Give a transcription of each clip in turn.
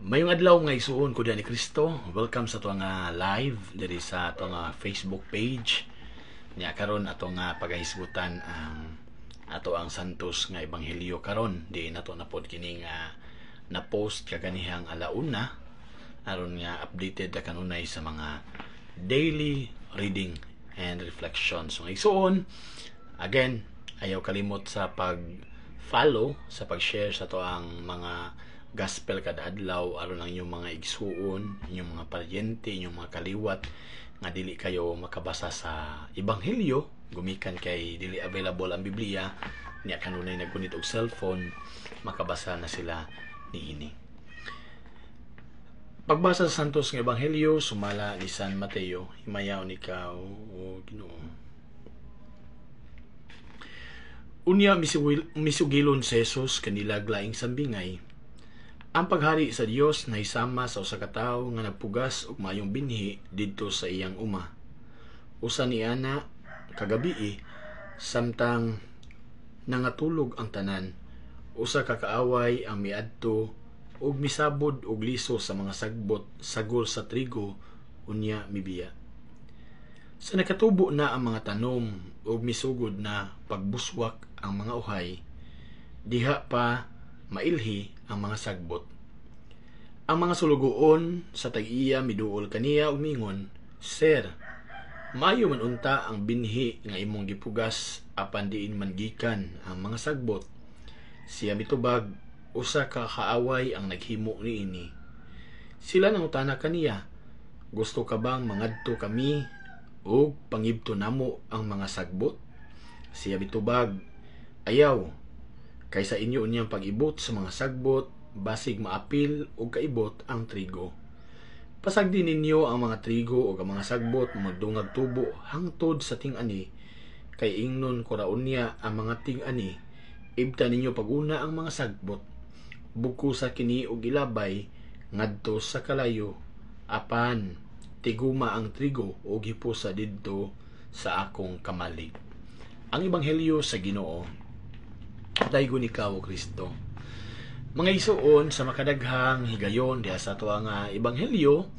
Mayong adlaw nga isuon ko ni Kristo. Welcome sa ato nga live diri sa ato nga Facebook page. Nya karon ato nga pagahisgutan ang ato ang santos nga ebanghelyo karon di nato na pod kini nga na post kaganihang alauna aron nga updated na kanunay sa mga daily reading and reflections. So isuon again, ayaw kalimot sa pag-follow, sa pag-share sa to ang mga gospel kada adlaw aron ang inyong mga igsuon, inyong mga paryente, inyong mga kaliwat nga dili kayo makabasa sa ebanghelyo gumikan kay dili available ang Biblia niya kanunay nagkunit og cellphone, makabasa na sila niini. Pagbasa sa santos nga ebanghelyo sumala ni San Mateo. Himayaw ni ikaw o Ginoo. Unya misugilon si Jesus kanila laing sambingay. Ang paghari sa Dios nahisama sa usa ka tawo nga nagpugas og maayong binhi didto sa iyang uma. Usa ni ana kagabi samtang nangatulog ang tanan, usa ka kaaway ang miadto ug misabod og liso sa mga sagol sa trigo unya mibiya. Sa nakatubo na ang mga tanom ug misugod na pagbuswak ang mga uhay, diha pa mailhi ang mga sagbot. Ang mga sulugoon sa tag-iya miduol kaniya ug mingon, "Sir, maayo man unta ang binhi nga imong gipugas apan diin man gikan ang mga sagbot." Siya mitubag, "Usa ka kaaway ang naghimo niini." Sila nangutana kaniya, "Gusto ka bang mangadto kami ug pangibto namo ang mga sagbot?" Siya mitubag, "Ayaw, kaysa inyo unyang pag-ibot sa mga sagbot, basig maapil o kaibot ang trigo. Pasagdi ninyo ang mga trigo o ang mga sagbot magdungag tubo hangtod sa ting-ani, kay ingnon ko raon niya ang mga ting-ani, ibta ninyo paguna ang mga sagbot, buko sa kini og ilabay ngadto sa kalayo, apan tiguma ang trigo o gipusa didto sa akong kamalig." Ang ebanghelyo sa Ginoo. Daygon ikaw o Kristo. Mga isuon sa makadaghang higayon diha sa ato nga ebanghelyo,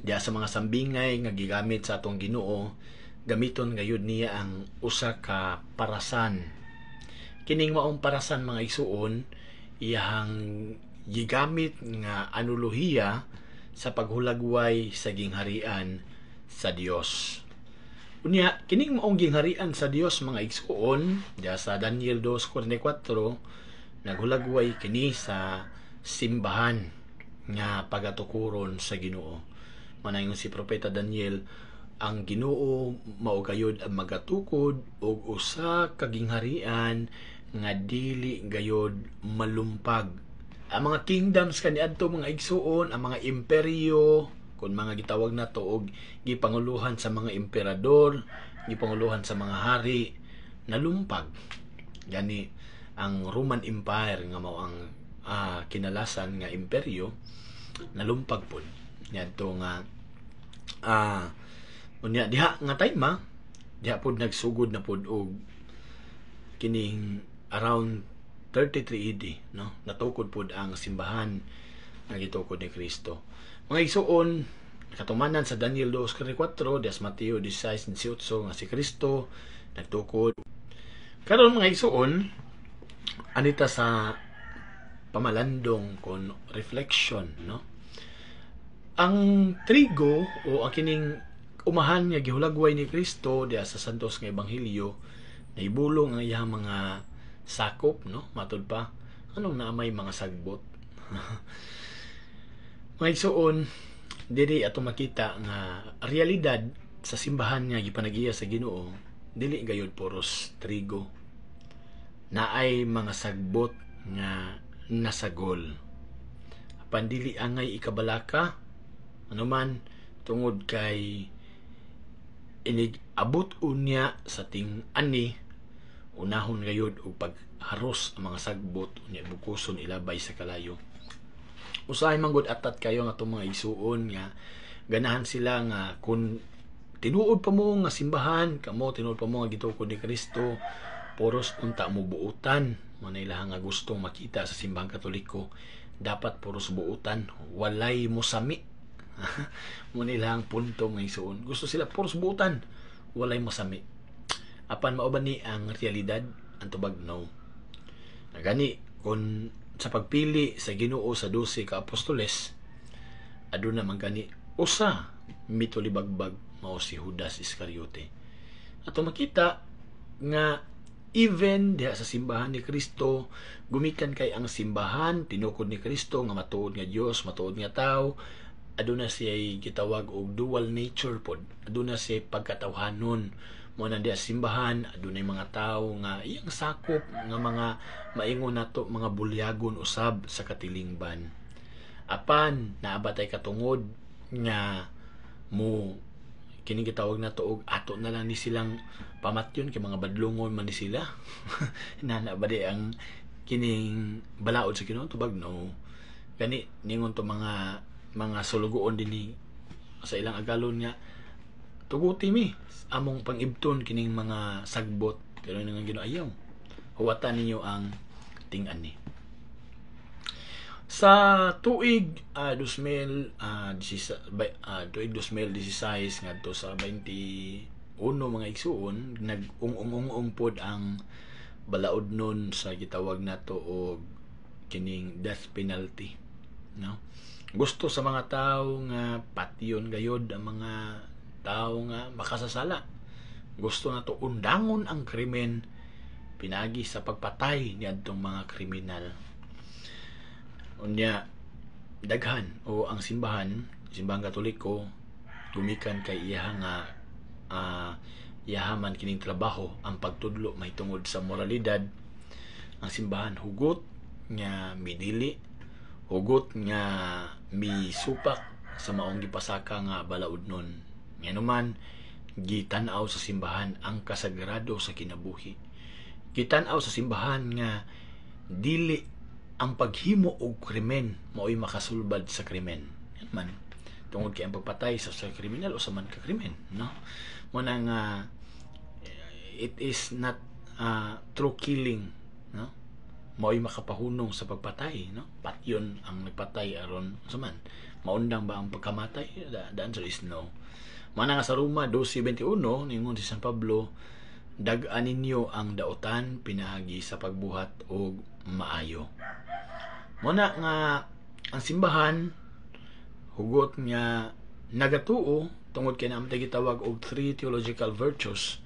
diha sa mga sambingay nga gigamit sa atong Ginoo, gamiton gayud niya ang usa ka parasan. Kining maong parasan mga isuon, iyang gigamit nga anuluhiya sa paghulagway sa gingharian sa Dios. Unya, kining maong gingharian sa Dios mga igsuon, diya sa Daniel 2:44, naghulagway kini sa simbahan nga pagatukuron sa Ginoo. Manayon si Propeta Daniel, ang Ginoo mao gayud ang magatukod og usa ka gingharian nga dili gayud malumpag. Ang mga kingdoms kaniadto mga igsuon, ang mga imperyo, kung mga gitawag na to og gipanguluhan sa mga emperador, gipanguluhan sa mga hari, nalumpag. Gani ang Roman Empire nga mao ang kinalasan nga imperyo, nalumpag pod. Yadto nga unya diha nga time diha pod nagsugod na pod og kining around 33 AD, no? Natukod pod ang simbahan nga gitukod ni Kristo. Mga igsuon, katumanan sa Daniel 2:4, dias Mateo 16:18 nga si Kristo nagtukod. Karon mga igsuon, anita sa pamalandong kon reflection, no? Ang trigo o ang kining umahan nga gihulagway ni Kristo diya sa santos nga ebanghelyo, naibulong ang iyang mga sakop, no? Matud pa, anong naamay mga sagbot? Mga igsuon, dili ato makita nga realidad sa simbahan nga gipanagiya sa Ginoo, dili gayud puros trigo. Naay mga sagbot nga nasagol. Apan dili angay ikabalaka anuman tungod kay inigabot unya sa ting-ani, unahon gayud og pagharos ang mga sagbot unya bukuson ilabay sa kalayo. Usahay man gud atat kayo nga itong mga isuon nga ganahan sila nga kung tinuod pa mo nga simbahan, kamo tinuod pa mo nga gitukod ni Kristo, poros unta mo buutan, manay laha nga gustong makita sa simbahang Katoliko, dapat puro subuutan, walay mosami. Mo nilang punto ng isuon, gusto sila puro subuutan, walay mosami. Apan mao ba ni ang realidad? Ang tubag, no. Gani kung sa pagpili sa Ginoo sa 12 ka apostoles, aduna man gani usa mitulibagbag, mao si Judas Iscariote. Ato makita nga even diha sa simbahan ni Kristo, gumikan kay ang simbahan tinukod ni Kristo nga matuod nga Dios, matuod nga tao, aduna siya gitawag og dual nature pod, aduna siya pagkatawhanon. Mo na diha simbahan, adunay mga tao nga iyang sakop nga mga maingon nato mga bulyagon usab sa katilingban. Apan naabatay katungod nga mo kining gitawag nato og ato na lang ni silang pamatyon kay mga badlungon man ni sila. Nana ba di ang kining balaod sa Ginoo? Tubag, no. Gani ningon to mga sulugoon dinhi sa ilang agalon nga tuguti mi among pangibton kining mga sagbot, pero nga Ginoo ayaw. Huwatan ninyo ang ting-an ni. Sa tuig 2016 ngadto sa 21 mga igsuon, nag-ung pod ang balaod nun sa gitawag nato og kining death penalty, no. Gusto sa mga tao nga patyon gayod ang mga tao nga makasasala. Gusto na to undangon ang krimen pinagi sa pagpatay niadtong mga kriminal. Unya daghan o ang simbahan Katoliko, gumikan kay iyaha nga iyahaman kining trabaho ang pagtudlo may tungod sa moralidad. Ang simbahan hugot nga midili, hugot nga misupak sa maong gipasaka nga balaod nun. Nganuman gitan-aw sa simbahan ang kasagrado sa kinabuhi. Gitan-aw sa simbahan nga dili ang paghimo og krimen mao'y makasulbad sa krimen. Yan man tungod kay ang pagpatay sa kriminal o sa man ka krimen, no. Muna nga it is not true killing, no. Mao'y makapahunong sa pagpatay, no. Patyon ang nagpatay aron sa man maundang ba ang pagkamatay? The answer is no. Mana nga sa Roma 12:21 ningon si San Pablo, dag-an ninyo ang daotan pinaagi sa pagbuhat og maayo. Muna nga ang simbahan hugot nga nagatuo tungod kay naman gitawag og 3 theological virtues.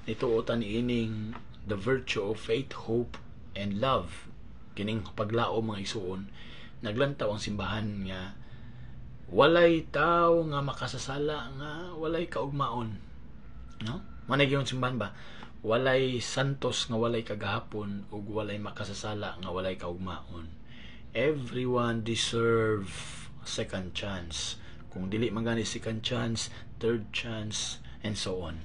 Nituotan ining the virtue of faith, hope, and love. Kining paglao mga isuon, naglantaw ang simbahan nga walay tao nga makasasala nga walay kaugmaon, no. Manay gyud simbahan ba, walay santos nga walay kagahapon ug walay makasasala nga walay kaugmaon. Everyone deserve second chance. Kung dili man gani second chance, third chance, and so on.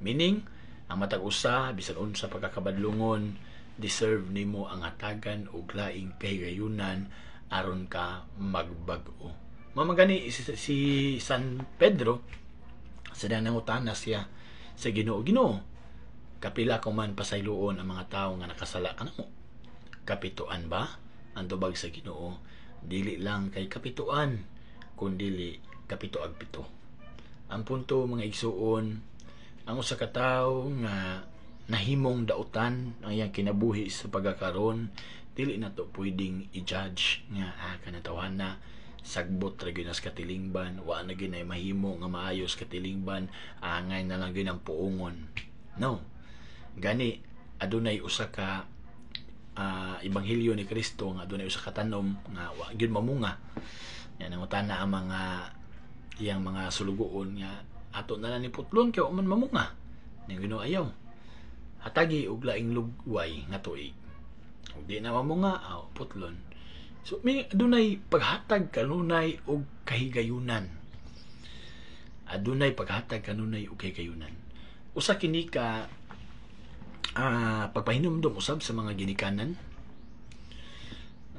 Meaning ang matag usa bisan unsa pagkakabadlungon, deserve nimo ang hatagan og laing kahigayunan aron ka magbag-o. Mamagani si San Pedro sa nanangutana siya sa Ginoo, Ginoo, kapila ko man pasayloon ang mga tawo nga nakasala kanamo? Kapituan ba? Ang tubag sa Ginoo, dili lang kay kapituan, kundi kapito ag pito. Ang punto mga igsuon, ang usa ka tawo nga nahimong dautan ang iyang kinabuhi sa pagkakaron, dili na to pwedeng i-judge nga kanatawana na sagbot ra gyud sa katilingban, wa na gyud ay mahimo nga maayos katilingban, angay na lang gyud ang puungon. No. Gani adunay usa ka ebanghelyo ni Kristo nga adunay usa ka tanom nga wa gyud mamunga. Yan ang utana ang mga iyang mga sulugoon nga ato na lang ni putlon kay wa man mamunga. Ning Ginoo ayaw. Hatagi og laing lugway nga tuig. Ug di na mamunga, putlon. So, may adunay paghatag kanunay og kahigayunan. Adunay paghatag kanunay og kahigayunan. Usa kini ka pagpahinumdom usab sa mga ginikanan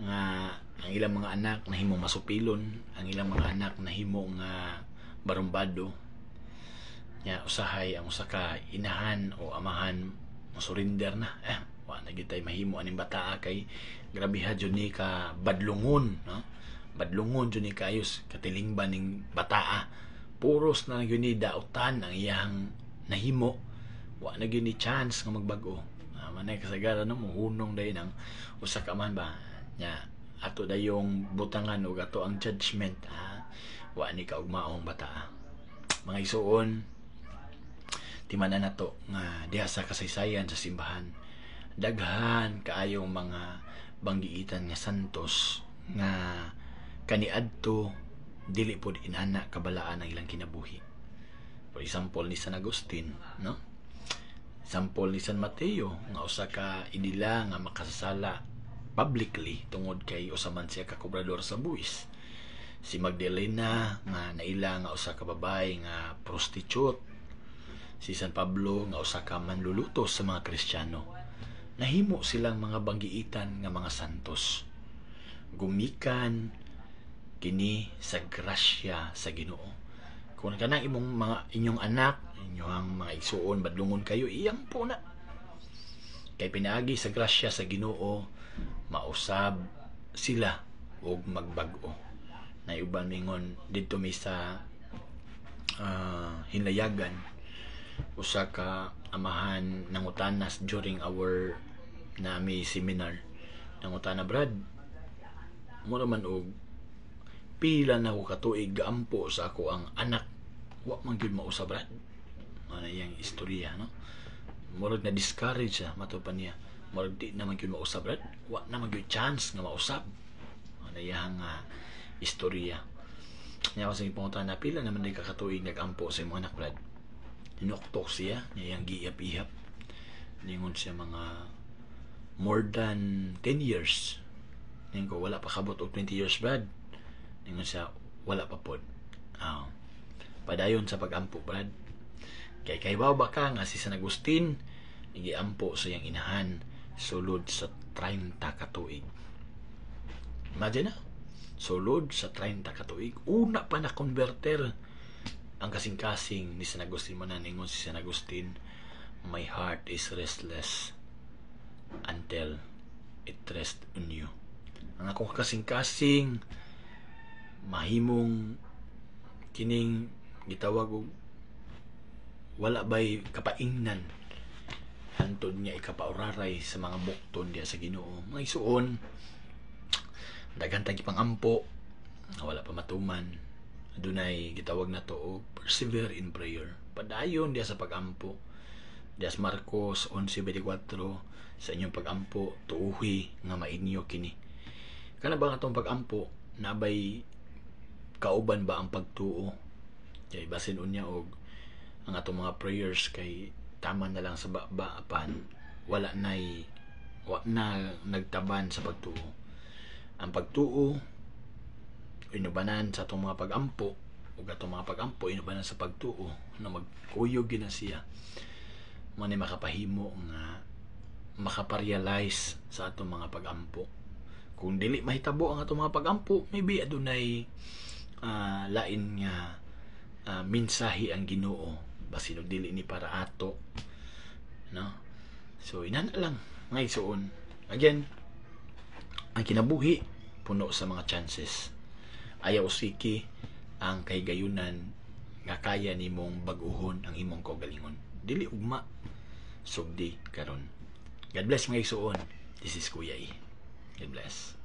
nga ang ilang mga anak nahimong masupilon, ang ilang mga anak nahimong barumbado. Ya usahay ang usa ka inahan o amahan masurinder na. Wa na gyud tay mahimo aning bata kay grabe ha jud ni ka badlungon, no? Badlungon jud ni kayos katilingban ning bata. Puros na gyud ni dautan ang iyang nahimo. Wa na gyud ni chance nga magbago. Manay kasagaran no mohunong day nang usa ka man ba nya ato dayong butangan og ato ang judgment, wa ni kaugmaong bata. Mga isuon, timanan nato nga diha sa kasaysayan sa simbahan daghan kaayong mga banggiitan nga santos nga kaniadto dili pod inana kabalaan ang ilang kinabuhi. For example ni San Agustin, no? Example ni San Mateo nga usa ka inila nga makasasala publicly tungod kay usa man siya ka kobrador sa buwis. Si Magdalena nga naila nga usa ka babae nga prostitute. Si San Pablo nga usa ka manlulutos sa mga Kristiyano. Nahimo silang mga banggiitan nga mga santos. Gumikan kini sa grasya sa Ginoo. Kung kanang inyong anak, inyong mga igsuon badlungon kayo, iyang po na. Kay pinaagi sa grasya sa Ginoo, mausab sila og magbag-o. Naiuban mingon didto mi sa hinlayagan, usa ka amahan nangutanas during our nami seminar. Nangutana, Brad, mura man og pila na ko katuig gaampo sa ako ang anak, wa man gyud mausa, Brad. Ano yang istorya, no? Murag na discourage mato pa niya. Murag di naman gyud mausab, Brad. Wa naman gyud chance nga mausab. Ano yang istorya. Nya ako sa ipungutan na pila naman di kakatuig nagampo sa imong anak, Brad. Tinuktok siya, niya yang giiyap-iyap. Ningon siya mga more than 10 years. Ningon ko, wala pa kabot og 20 years, Brad. Ningon siya, wala pa pod. Padayon sa pag-ampo, Brad. Kay kaybaw ba ka nga si San Agustin, igiampo sa iyang inahan sulod sa 30 katuig. Imagine na, sulod sa 30 katuig, una pa na converter ang kasing-kasing ni San Agustin. Mananingon si San Agustin, my heart is restless until it rests on you. Ang akong kasing-kasing mahimong kining gitawag og wala bay kapaingnan hantod niya ikapauraray sa mga bukton diya sa Ginoo. Mga isuon, daghan tagi pangampo wala pa matuman. Adunay gitawag na to og persevere in prayer. Padayon diya sa pagampo. Diya sa Marcos 11:24, sa inyong pagampo tuuhi nga mainyo kini. Kana ba nga tong pagampo nabay kauban ba ang pagtuo? Kay basin unya og ang atong mga prayers kay tama na lang sa apan wala na nagtaban sa pagtuo. Ang pagtuo inubanan sa atong mga pagampo ug atong mga pagampo inubanan sa pagtuo na magkuyog gina siya man makapahimo nga makaparealize sa atong mga pagampo. Kung dili mahitabo ang atong mga pagampo, maybe adunay lain nga mensahe ang Ginoo basin og dili ni para ato, no? So inana lang nga isuon. Again, ang kinabuhi puno sa mga chances. Ayaw usiki ang kahigayunan nga kaya nimong bag-uhon ang imong kaugalingon. Dili ugma sugdi karon. God bless mga isuon. This is Kuya E. God bless.